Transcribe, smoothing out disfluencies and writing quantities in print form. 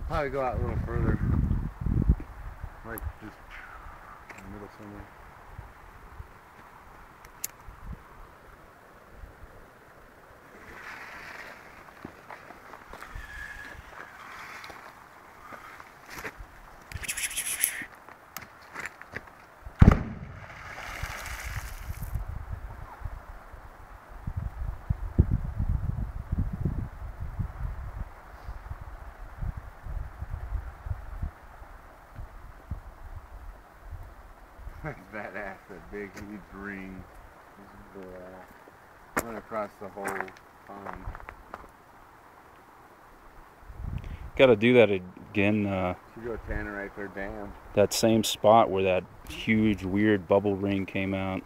Probably go out a little further. Like just in the middle somewhere. That's badass, that big huge ring. Went across the whole pond. Got to do that again. You go tannerite their dam. That same spot where that huge weird bubble ring came out.